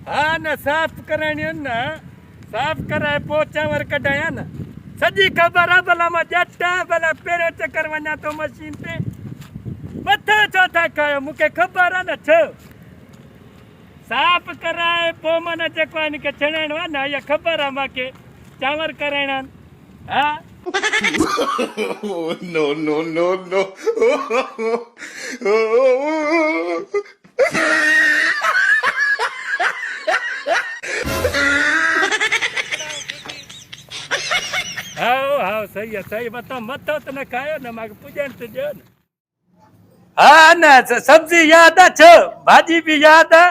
हाँ न साफ कराणी न साफ कराए पोचा वर कढाया न सजी खबर है भला मां जट्टा भला पेरो चक्कर वञा तो मशीन पे मथा चौथा खायो मूंखे ख़बर है न छो साफ कराए पो मन जेको आहे इनखे छॾाइणो आहे न इहा ख़बर आहे मूंखे चांवर कराइणा आहिनि हा no, no, no, no. हाँ सही है सही बताओ मथो तो न खायो न मूंखे पुॼण तो ॾियो न हाँ न सब्जी याद है छो भाजी भी याद है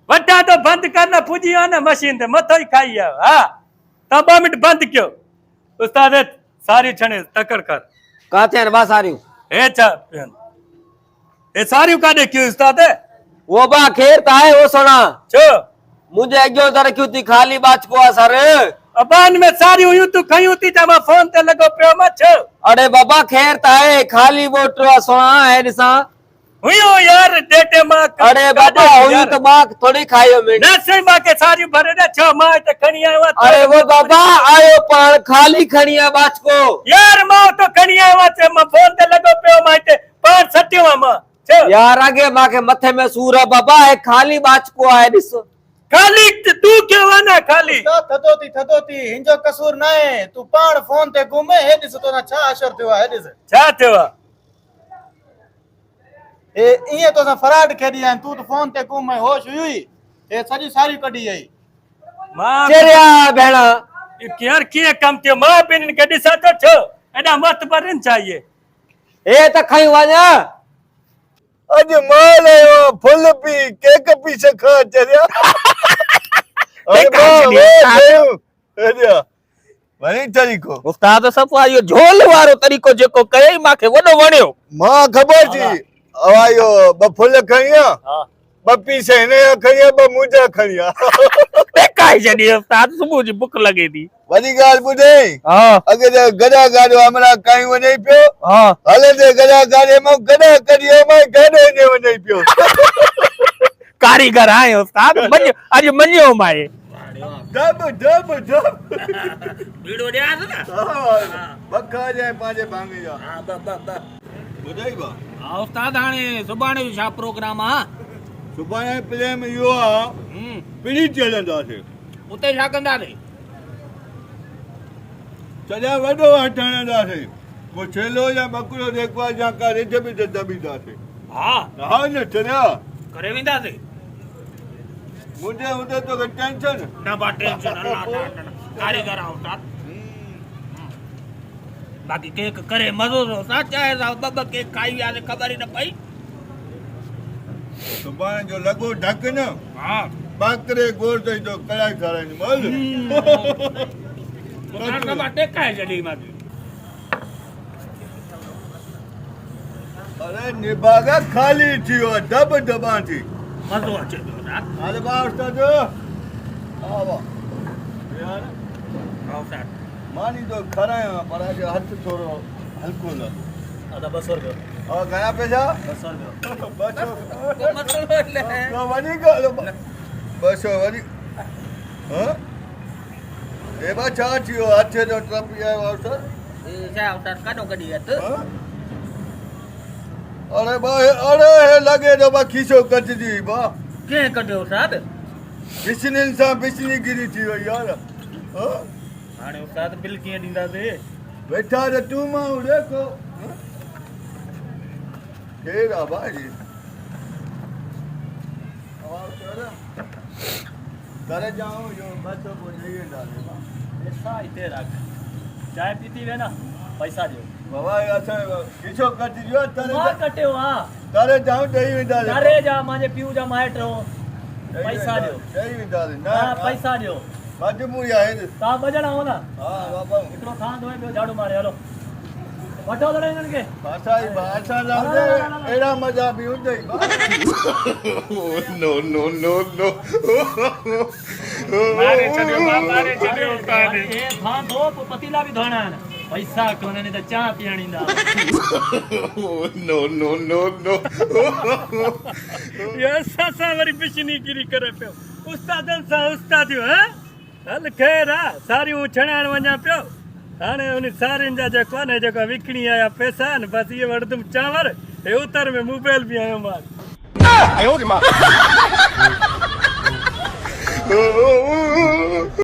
वटा तो बंद करना पुॼी वियो न मशीन ते मथो ही खाई आयो हाँ तव्हां 2 मिंट बंद कयो उस्ताद सारी छणे तकड़ कर काथे आहिनि बा सारियूं हे छा हे सारियूं काॾे कयूं उस्ताद वो बा खेर त आहे वो सुणा छो मुंहिंजे अॻियो त रखियूं थी ख़ाली बाचको आहे सर अबान में सारी हुयूं तू खयूं थी त मां फोन ते लॻो पियो मां छो अरे बाबा खेर त आहे ख़ाली बोटलो आहे सुणा है ॾिसां हुयूं यार डेटे मां अरे बाबा हुयूं त मां थोड़ी खायो में न सही मां के सारी भरे न छो मां हिते खणी आयो आहियां अरे वो बाबा आयो पाण खाली खणी आ बाचको यार मां तो खणी आयो आहियां मां फोन ते लॻो पियो मां हिते पाण सटियो आहे मां छो यार आगे मांखे मथे में सूर आहे बाबा है खाली बाचको आहे ॾिस खाली तू क्यों वना खाली थदो थी हिंजो कसूर न आहे तू पाण फोन ते घुमे हे ॾिस तो ना छा असर थियो आहे ॾिस छा थियो आहे ए इए तो फराड खेडी आहिनि तू तो फोन ते घुमे होश हुई हे सॼी सारी कढी आई मां चरिया भेणा यार कीअं कम थियो मां बि इन्हनि खे ॾिसां थो छो एॾा मत भरनि चाहिए हे त खई वञा अॼु माल आयो फुल पी केक पी सखा चरिया वणी तरीक़ो उस्ताद सफ़ो आहे इहो झोल वारो तरीक़ो जेको कयई मांखे वॾो वणियो मां ख़बर थी आयो ब फुल खणिया ब पीस हिन जा खणिया ब मुंहिंजा खणिया काई जॾहिं उस्ताद सुबुह जी बुख लॻे थी वॾी ॻाल्हि ॿुधाई हा अॻे त गॾा गाॾो हमरा काई वञे पियो हा हलंदे गॾा गाॾे मां गॾा कढी मां गॾे वञे पियो कारीगर आहे उस्ताद अॼु मञियो माए डब डब डब वीडियो ॾियां न बखा जाए पंहिंजे भाङे जा ॿुधाई बा हा उस्ताद हाणे सुभाणे जो छा प्रोग्राम आहे सुभाणे प्लेन इहो आहे पिड़ी हलंदासीं उते छा कंदासीं सॼा वॾो हथ हणंदासीं पोइ छेलो या बकरो देखभाल या का रिझ बि दॿींदासीं हा हा न चरिया करे वेंदासीं मुंहिंजे हूंदे तोखे टेंशन न बा टेंशन कारीगर आहे उस्ताद बाक़ी केक करे मज़ो थो उस्ताद चाहे ॿ केक खाई वियासीं ख़बर ई न पई सुभाणे जो लॻो ढक न हा बाकरे गोर अथई तो कढ़ाई खाराईंदी उस्ताद टेकाए छॾी मांखे अरे निभागा खाली थी वियो आहे दॿ दॿा थी मज़ो अचे थो उस्ताद हाल बा उस्ताद हा वाह यार हा उस्ताद मानी तो खरायो पर अॼु हथ थोरो हल्को न अदा 200 रुपया और घणा पैसा 200 रुपया 200 वॾी ॻाल्हि 200 वॾी हा ए बा छा थी वियो हथ जो ट्रप आयो आहे सर छा उस्ताद काॾो कढी हथ अरे बा अरे लगे तो बा खीसो कटजी बा के कढियो उस्ताद बिस्निन सां बिस्नी गिरी थी वई यार हां हाणे उस्ताद बिल कीअं ॾींदासीं बैठा रे तू मां देखो केर आ भाई और करे जाऊं जो बच्चों को नहीं डाले बा पैसा हिते रख चाय पीती वे ना पैसा ॾियो बाबा असां खीसो कटजी वियो मां कटियो हा तारे जाऊं ॾेई वेंदा अरे जा मुंहिंजे पीउ जा माइट हो पैसा ॾियो ॾेई वेंदा हा पैसा ॾियो मजबूरी आहे तव्हां ॿ ॼणा हो न हा बाबा हिकिड़ो खां धोए ॿियो झाड़ू मारे हलो वठो त हिननि खे भाषा भाषा लाउँदे एड़ा मजा भी Hyundai no no no no मारे छॾियो उस्ताद हे खां धो पोइ पतीला बि धोइणा आहिनि पैसा कोन ने त चाह पीअण ईंदा No, no, no, no. ये असां वरी बिशनीगिरी करे पियो उस्तादनि सां उस्तादियूं हा हल ख़ैर आहे सारियूं छणाइण वञा पियो हाणे उन सारियुनि जा जेको आहे न जेको विकिणी आया पैसा आहिनि बसि इहे वठंदुमि चांवर हे उतर में मोबाइल बि आयो मां